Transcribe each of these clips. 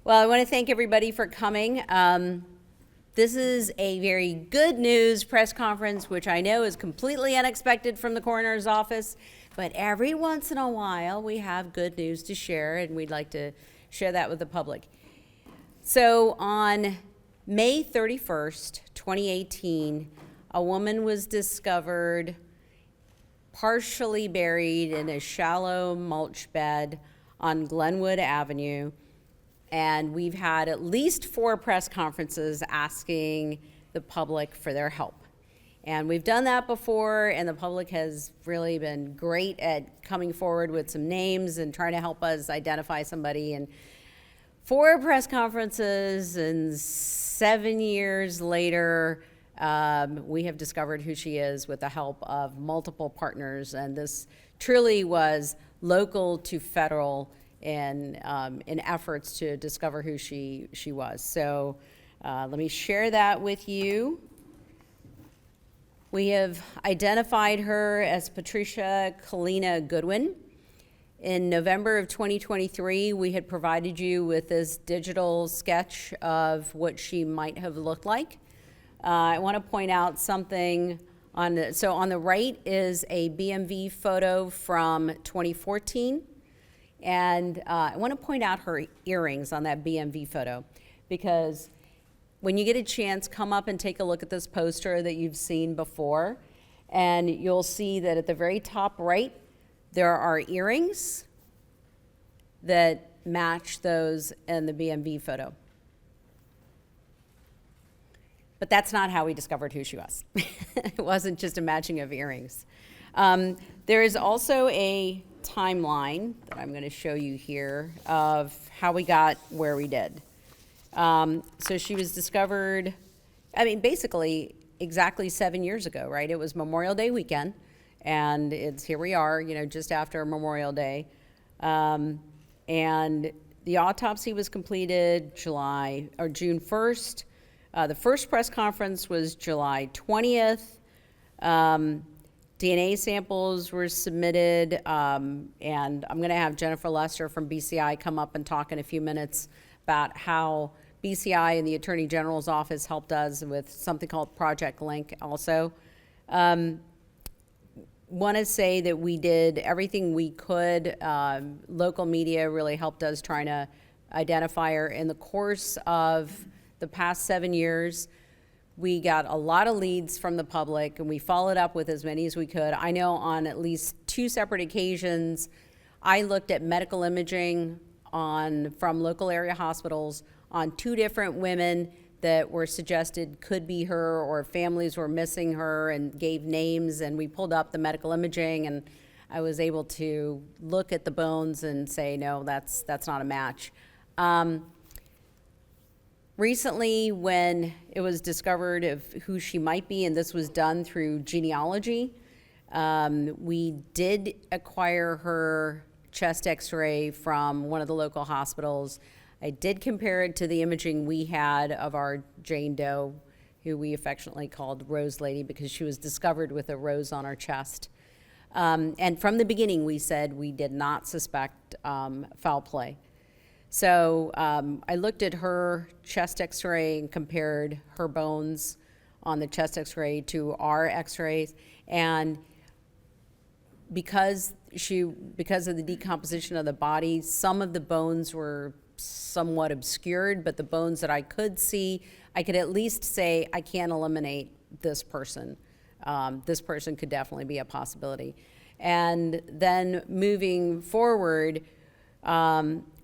Well, I want to thank everybody for coming. This is a very good news press conference, which I know is completely unexpected from the coroner's office, but every once in a while we have good news to share, and we'd like to share that with the public. So on May 31st, 2018, a woman was discovered partially buried in a shallow mulch bed on Glenwood Avenue. And we've had at least 4 press conferences asking the public for their help. And we've done that before, and the public has really been great at coming forward with some names and trying to help us identify somebody. And 4 press conferences and 7 years later, we have discovered who she is with the help of multiple partners. And this truly was local to federal in efforts to discover who she was. So let me share that with you. We have identified her as Patricia Kalina Goodwin. In November of 2023, we had provided you with this digital sketch of what she might have looked like. I want to point out something on the right is a BMV photo from 2014. And I want to point out her earrings on that BMV photo, because when you get a chance, come up and take a look at this poster that you've seen before, and you'll see that at the very top right, there are earrings that match those in the BMV photo. But that's not how we discovered who she was. It wasn't just a matching of earrings. There is also a timeline that I'm going to show you here of how we got where we did. So she was discovered, basically exactly 7 years ago, right? It was Memorial Day weekend, and here we are, just after Memorial Day. And the autopsy was completed June 1st. The first press conference was July 20th. DNA samples were submitted, and I'm going to have Jennifer Lester from BCI come up and talk in a few minutes about how BCI and the Attorney General's office helped us with something called Project Link also. Want to say that we did everything we could. Local media really helped us trying to identify her. In the course of the past 7 years, we got a lot of leads from the public, and we followed up with as many as we could. I know on at least 2 separate occasions, I looked at medical imaging from local area hospitals on 2 different women that were suggested could be her, or families were missing her and gave names, and we pulled up the medical imaging, and I was able to look at the bones and say, no, that's not a match. Recently, when it was discovered of who she might be, and this was done through genealogy, we did acquire her chest x-ray from one of the local hospitals. I did compare it to the imaging we had of our Jane Doe, who we affectionately called Rose Lady because she was discovered with a rose on her chest. And from the beginning, we said we did not suspect foul play. So I looked at her chest x-ray and compared her bones on the chest x-ray to our x-rays, and because of the decomposition of the body, some of the bones were somewhat obscured, but the bones that I could see, I could at least say I can't eliminate this person. This person could definitely be a possibility. And then moving forward,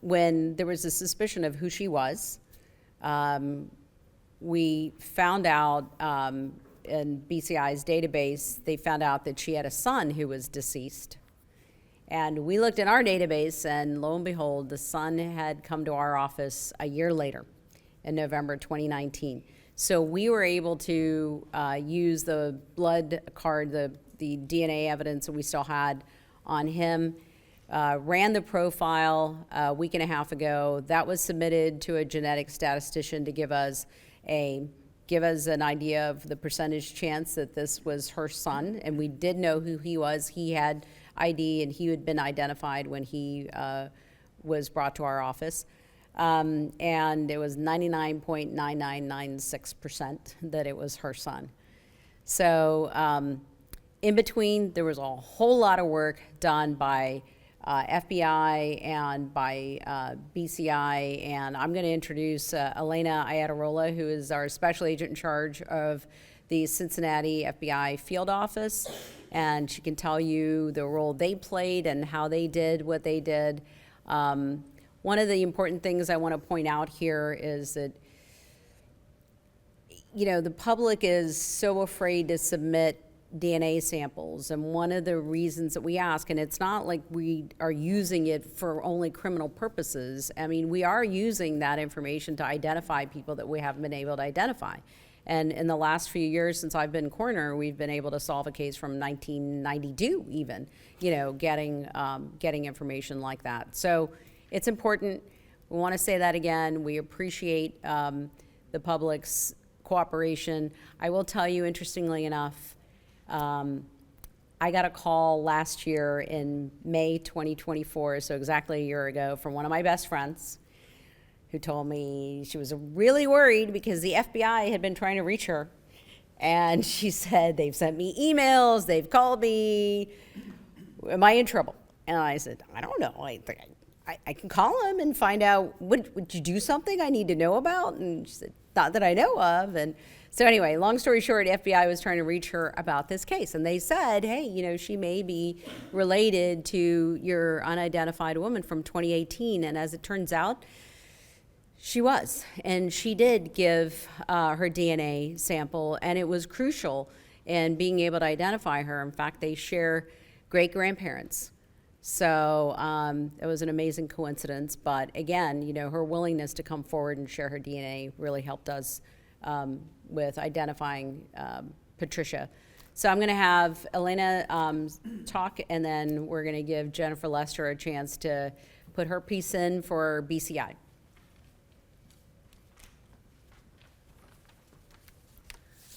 when there was a suspicion of who she was, we found out in BCI's database, they found out that she had a son who was deceased. And we looked in our database, and lo and behold, the son had come to our office a year later in November 2019. So we were able to use the blood card, the DNA evidence that we still had on him, ran the profile a week and a half ago. That was submitted to a genetic statistician to give us an idea of the percentage chance that this was her son, and we did know who he was. He had ID, and he had been identified when he was brought to our office. And it was 99.9996% that it was her son. So in between, there was a whole lot of work done by FBI and by BCI, and I'm going to introduce Elena Ayatarola, who is our special agent in charge of the Cincinnati FBI field office, and she can tell you the role they played and how they did what they did. One of the important things I want to point out here is that, you know, the public is so afraid to submit DNA samples, and one of the reasons that we ask, and it's not like we are using it for only criminal purposes. I mean, we are using that information to identify people that we haven't been able to identify. And in the last few years since I've been coroner, we've been able to solve a case from 1992 even, you know, getting information like that. So it's important. We want to say that again. We appreciate the public's cooperation. I will tell you, interestingly enough, I got a call last year in May 2024, so exactly a year ago, from one of my best friends who told me she was really worried because the FBI had been trying to reach her. And she said, they've sent me emails, they've called me, am I in trouble? And I said, I don't know. I can call them and find out, would you do something I need to know about? And she said, not that I know of. And so anyway, long story short, FBI was trying to reach her about this case. And they said, hey, you know, she may be related to your unidentified woman from 2018. And as it turns out, she was. And she did give her DNA sample, and it was crucial in being able to identify her. In fact, they share great-grandparents. So it was an amazing coincidence. But again, you know, her willingness to come forward and share her DNA really helped us with identifying Patricia. So I'm going to have Elena talk, and then we're going to give Jennifer Lester a chance to put her piece in for BCI.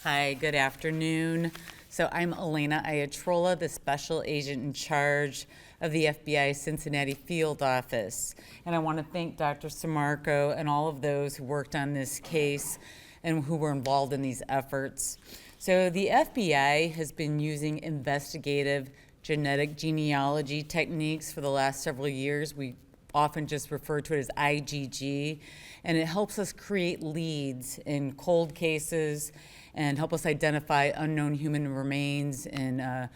Hi, good afternoon. So I'm Elena Ayatarola, the special agent in charge of the FBI Cincinnati field office. And I want to thank Dr. Samarco and all of those who worked on this case and who were involved in these efforts. So the FBI has been using investigative genetic genealogy techniques for the last several years. We often just refer to it as IgG, and it helps us create leads in cold cases and help us identify unknown human remains in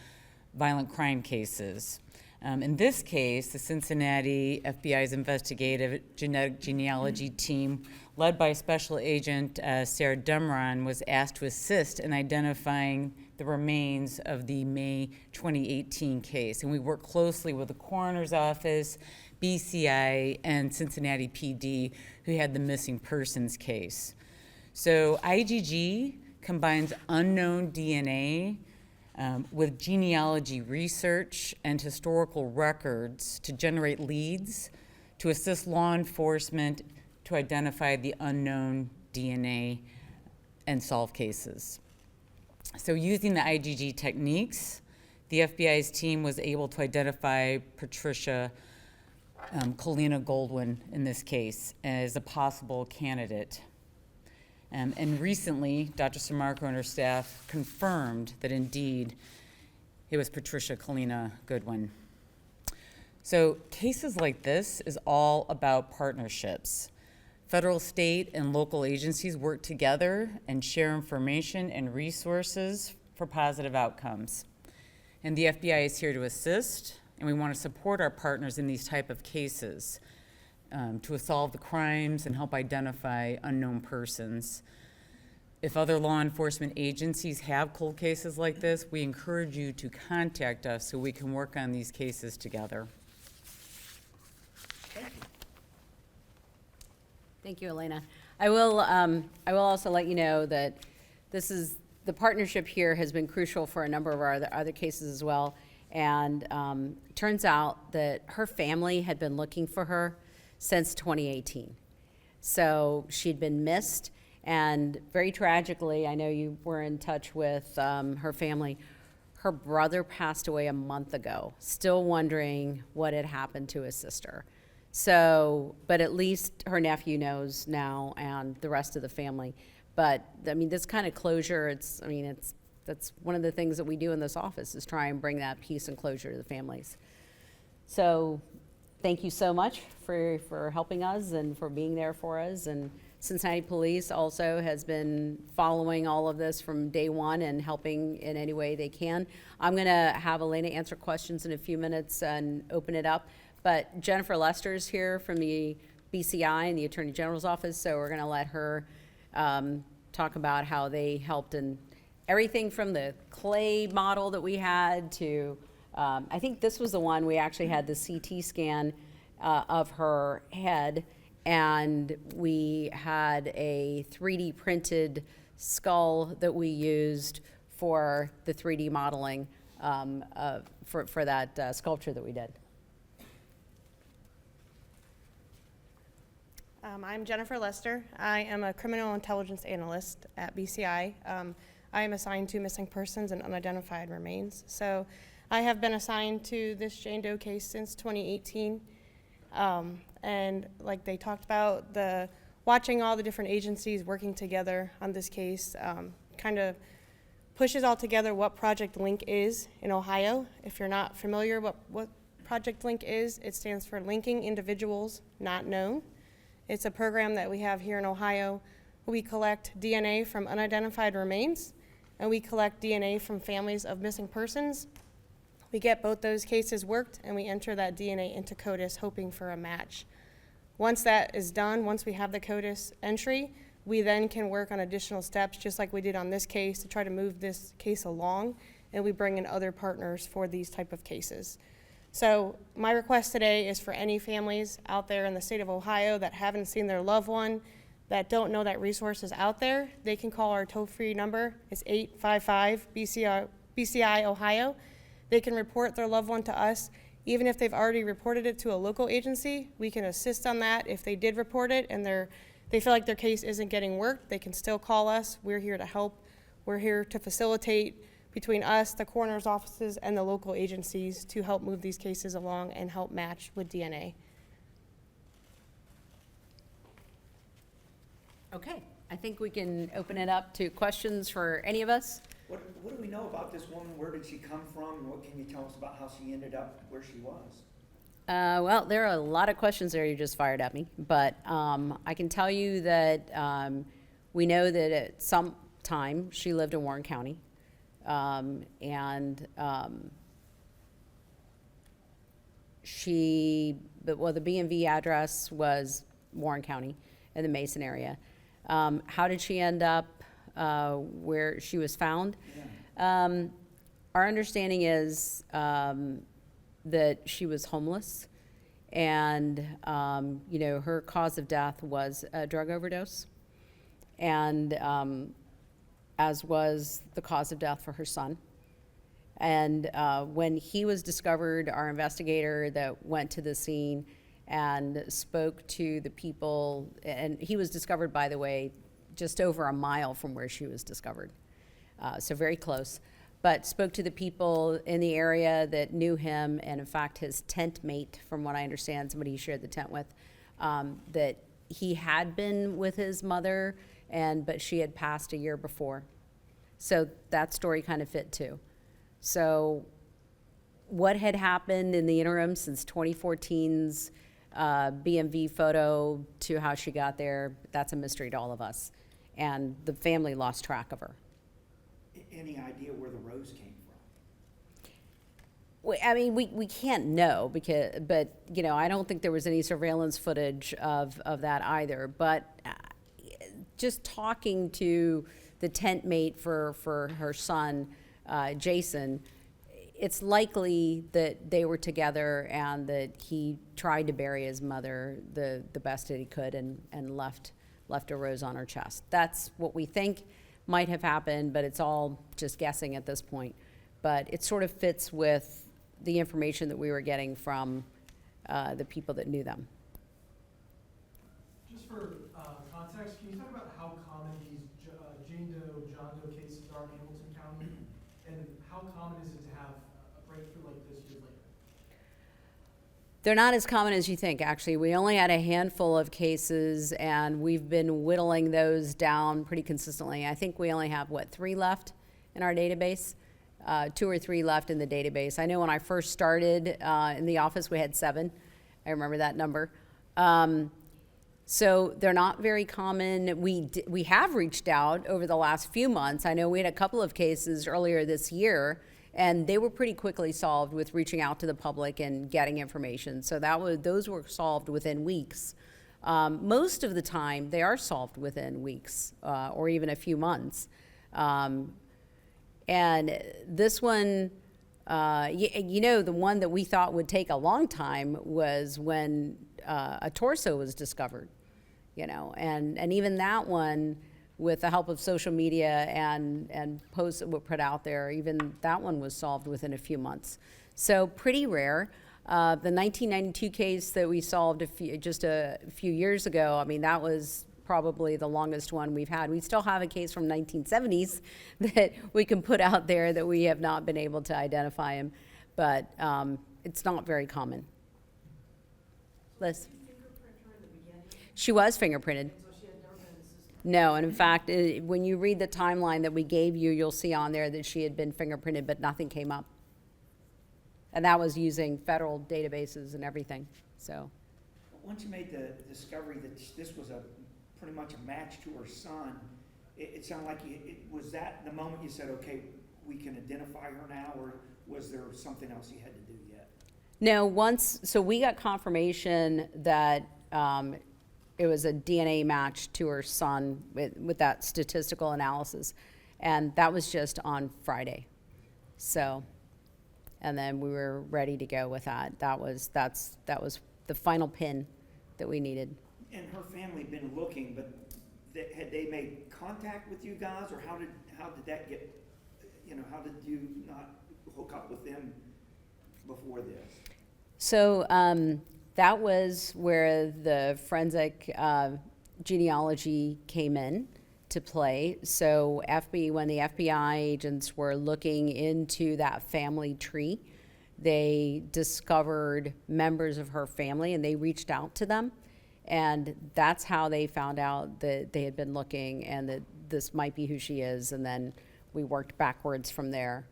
violent crime cases. In this case, the Cincinnati FBI's investigative genetic genealogy team, led by Special Agent Sarah Demron, was asked to assist in identifying the remains of the May 2018 case. And we worked closely with the coroner's office, BCI, and Cincinnati PD, who had the missing persons case. So IgG combines unknown DNA with genealogy research and historical records to generate leads to assist law enforcement to identify the unknown DNA and solve cases. So using the IgG techniques, the FBI's team was able to identify Patricia Colina Goldwyn in this case as a possible candidate. And recently, Dr. Samarco and her staff confirmed that indeed it was Patricia Colina Goodwin. So cases like this is all about partnerships. Federal, state, and local agencies work together and share information and resources for positive outcomes. And the FBI is here to assist, and we want to support our partners in these type of cases. To solve the crimes and help identify unknown persons. If other law enforcement agencies have cold cases like this, we encourage you to contact us so we can work on these cases together. Thank you, Elena. I will also let you know that the partnership here has been crucial for a number of our other cases as well. And turns out that her family had been looking for her since 2018. So she'd been missed, and very tragically, I know you were in touch with her family. Her brother passed away a month ago, still wondering what had happened to his sister. So, but at least her nephew knows now and the rest of the family. But, I mean, this kind of closure, that's one of the things that we do in this office is try and bring that peace and closure to the families. So thank you so much for helping us and for being there for us. And Cincinnati Police also has been following all of this from day one and helping in any way they can. I'm going to have Elena answer questions in a few minutes and open it up. But Jennifer Lester's here from the BCI and the Attorney General's office, so we're going to let her talk about how they helped in everything from the clay model that we had to, I think this was the one we actually had the CT scan of her head, and we had a 3D printed skull that we used for the 3D modeling for that sculpture that we did. I'm Jennifer Lester. I am a criminal intelligence analyst at BCI. I am assigned to missing persons and unidentified remains. So I have been assigned to this Jane Doe case since 2018. And like they talked about, watching all the different agencies working together on this case kind of pushes all together what Project Link is in Ohio. If you're not familiar what Project Link is, it stands for Linking Individuals Not Known. It's a program that we have here in Ohio. We collect DNA from unidentified remains, and we collect DNA from families of missing persons. We get both those cases worked, and we enter that DNA into CODIS, hoping for a match. Once that is done, once we have the CODIS entry, we then can work on additional steps, just like we did on this case, to try to move this case along, and we bring in other partners for these type of cases. So my request today is for any families out there in the state of Ohio that haven't seen their loved one, that don't know that resource is out there, they can call our toll-free number. It's 855-BCI Ohio. They can report their loved one to us. Even if they've already reported it to a local agency, we can assist on that. If they did report it and they feel like their case isn't getting worked, they can still call us. We're here to help. We're here to facilitate between us, the coroner's offices, and the local agencies to help move these cases along and help match with DNA. Okay, I think we can open it up to questions for any of us. What do we know about this woman? Where did she come from? And what can you tell us about how she ended up where she was? Well, there are a lot of questions there you just fired at me, but I can tell you that we know that at some time she lived in Warren County. The B&V address was Warren County in the Mason area. How did she end up where she was found? Yeah. Our understanding is that she was homeless, and her cause of death was a drug overdose, and as was the cause of death for her son. And when he was discovered, our investigator that went to the scene and spoke to the people, and he was discovered, by the way, just over a mile from where she was discovered, so very close, but spoke to the people in the area that knew him, and in fact his tent mate, from what I understand, somebody he shared the tent with, that he had been with his mother, but she had passed a year before. So that story kind of fit too. So what had happened in the interim since 2014's B&V photo to how she got there, that's a mystery to all of us. And the family lost track of her. Any idea where the rose came from? I mean, we can't know but I don't think there was any surveillance footage of that either. But just talking to the tent mate for her son, Jason, it's likely that they were together and that he tried to bury his mother the best that he could and left a rose on her chest. That's what we think might have happened, but it's all just guessing at this point. But it sort of fits with the information that we were getting from the people that knew them. Just for context, can you talk about how common these Jane Doe, John Doe cases are in Hamilton County? And how common is it to have a breakthrough like this years later? Well, I mean, we can't know because, but, I don't think there was any surveillance footage of that either. But They're not as common as you think, actually. We only had a handful of cases, and we've been whittling those down pretty consistently. I think we only have, 3 left in our database? 2 or 3 left in the database. I know when I first started in the office, we had 7. I remember that number. So they're not very common. We have reached out over the last few months. I know we had a couple of cases earlier this year, and they were pretty quickly solved with reaching out to the public and getting information. So those were solved within weeks. Most of the time, they are solved within weeks or even a few months. And this one, the one that we thought would take a long time was when a torso was discovered, and even that one, with the help of social media and posts that were put out there, even that one was solved within a few months. So pretty rare. The 1992 case that we solved just a few years ago, I mean, that was probably the longest one we've had. We still have a case from 1970s that we can put out there that we have not been able to identify him, but it's not very common. Liz? She was fingerprinted. No, and in fact, when you read the timeline that we gave you, you'll see on there that she had been fingerprinted, but nothing came up. And that was using federal databases and everything, so. Once you made the discovery that this was pretty much a match to her son, it sounded like was that the moment you said, okay, we can identify her now, or was there something else you had to do yet? No, so we got confirmation that it was a DNA match to her son with that statistical analysis. And that was just on Friday. So, and then we were ready to go with that. That was the final pin that we needed. And her family been looking, but had they made contact with you guys, or how did that get, how did you not hook up with them before this? So that was where the forensic genealogy came in to play. So when the FBI agents were looking into that family tree, they discovered members of her family, and they reached out to them. And that's how they found out that they had been looking and that this might be who she is. And then we worked backwards from there.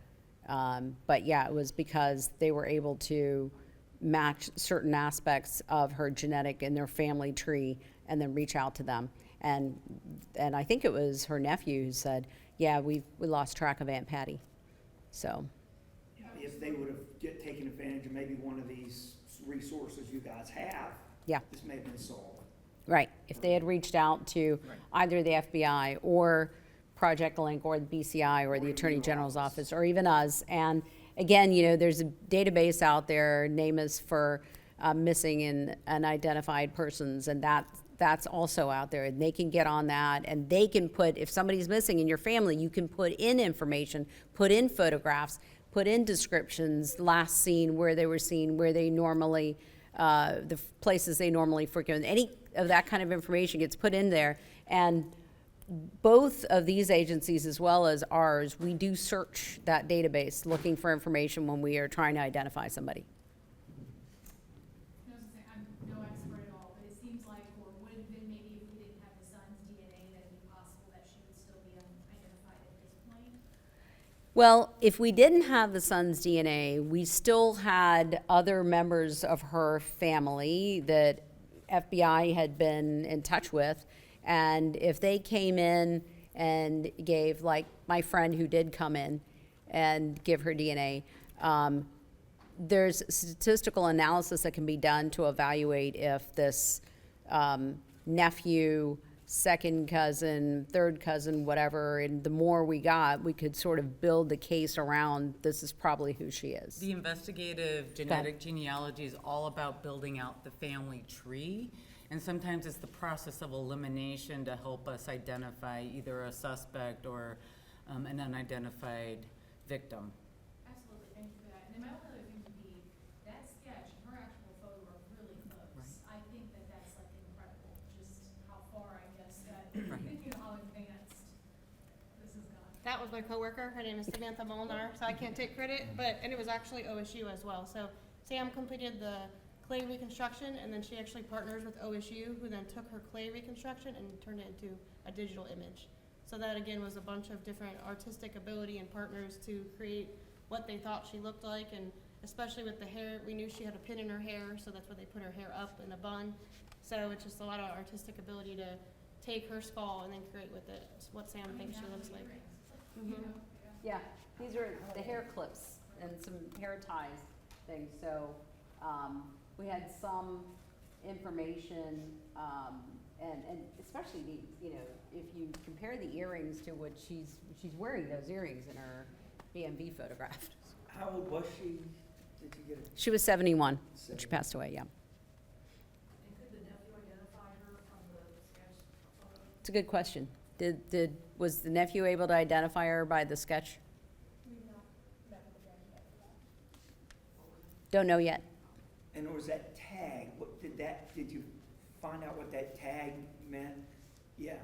But yeah, it was because they were able to match certain aspects of her genetic and their family tree and then reach out to them. And I think it was her nephew who said, yeah, we lost track of Aunt Patty. So. If they would have taken advantage of maybe one of these resources you guys have, Yeah. this may have been solved. Right. If they had reached out to either the FBI or Project Link or the BCI or the Attorney General's office or even us. And again, there's a database out there, NamUs, for missing and unidentified persons, and that's also out there. And they can get on that, and they can put, if somebody's missing in your family, you can put in information, put in photographs, put in descriptions, last seen, where they were seen, where they normally, the places they normally frequent. Any of that kind of information gets put in there. And both of these agencies, as well as ours, we do search that database looking for information when we are trying to identify somebody. I was gonna say, I'm no expert at all, but it seems like, or would have been maybe if we didn't have the son's DNA, that it'd be possible that she would still be unidentified at this point. Well, if we didn't have the son's DNA, we still had other members of her family that FBI had been in touch with. And if they came in and gave, like my friend who did come in and give her DNA, there's statistical analysis that can be done to evaluate if this nephew, second cousin, third cousin, whatever, and the more we got, we could sort of build the case around this is probably who she is. The investigative genetic genealogy is all about building out the family tree. And sometimes it's the process of elimination to help us identify either a suspect or an unidentified victim. Absolutely, thank you for that. And then my only other thing would be, that sketch and her actual photo are really close. I think that that's like incredible, just how far, I guess, that, how advanced this has gone. That was my coworker. Her name is Samantha Molinar, so I can't take credit, and it was actually OSU as well. So Sam completed the clay reconstruction, and then she actually partners with OSU, who then took her clay reconstruction and turned it into a digital image. So that again was a bunch of different artistic ability and partners to create what they thought she looked like, and especially with the hair, we knew she had a pin in her hair, so that's why they put her hair up in a bun. So it's just a lot of artistic ability to take her skull and then create with it what Sam thinks she looks like. Mhm. Yeah, these are the hair clips and some hair ties things, so, we had some information, and especially the, you know, if you compare the earrings to what she's wearing those earrings in her BMV photograph. How old was she? Did you get it? She was 71 when she passed away, yeah. And could the nephew identify her from the sketch photo? It's a good question. Was the nephew able to identify her by the sketch? Don't know yet. And it was that tag, what did you find out what that tag meant? Yeah.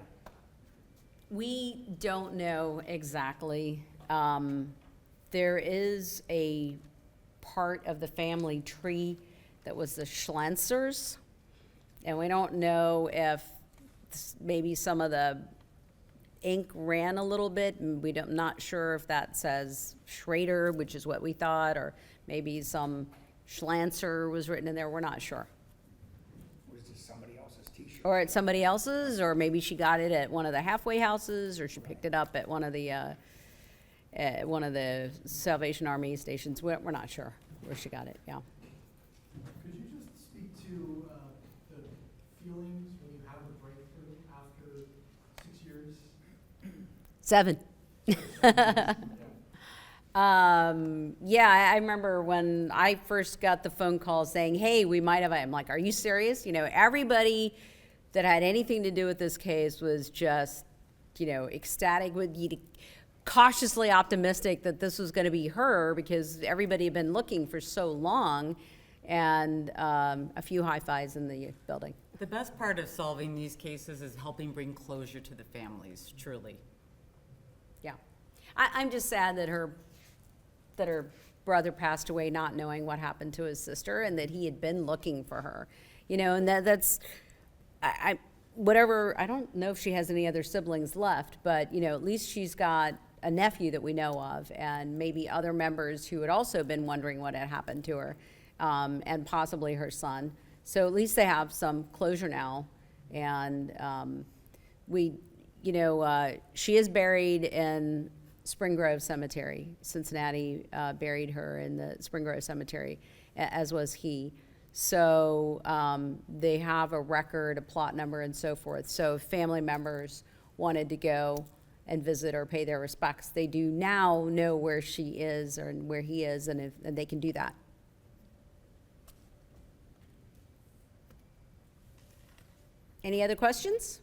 We don't know exactly. There is a part of the family tree that was the Schlansers, and we don't know if maybe some of the ink ran a little bit, and not sure if that says Schrader, which is what we thought, or maybe some Schlanzer was written in there. We're not sure. Was this somebody else's t-shirt? Or at somebody else's, or maybe she got it at one of the halfway houses, or she picked it up at one of the Salvation Army stations. We're not sure where she got it, yeah. Could you just speak to the feelings when you have a breakthrough after 6 years? 7. Yeah, I remember when I first got the phone call saying, hey, we might have, I'm like, are you serious? You know, everybody that had anything to do with this case was just, you know, ecstatic, cautiously optimistic that this was going to be her, because everybody had been looking for so long, and a few high fives in the building. The best part of solving these cases is helping bring closure to the families, truly. Yeah. I'm just sad that her brother passed away not knowing what happened to his sister, and that he had been looking for her. You know, and that's, whatever, I don't know if she has any other siblings left, but, you know, at least she's got a nephew that we know of, and maybe other members who had also been wondering what had happened to her, and possibly her son. So at least they have some closure now. And she is buried in Spring Grove Cemetery. Cincinnati buried her in the Spring Grove Cemetery, as was he. So they have a record, a plot number, and so forth. So if family members wanted to go and visit or pay their respects, they do now know where she is or where he is, and they can do that. Any other questions?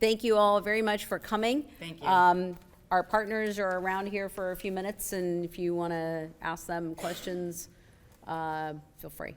Thank you all very much for coming. Thank you. Our partners are around here for a few minutes, and if you want to ask them questions, feel free.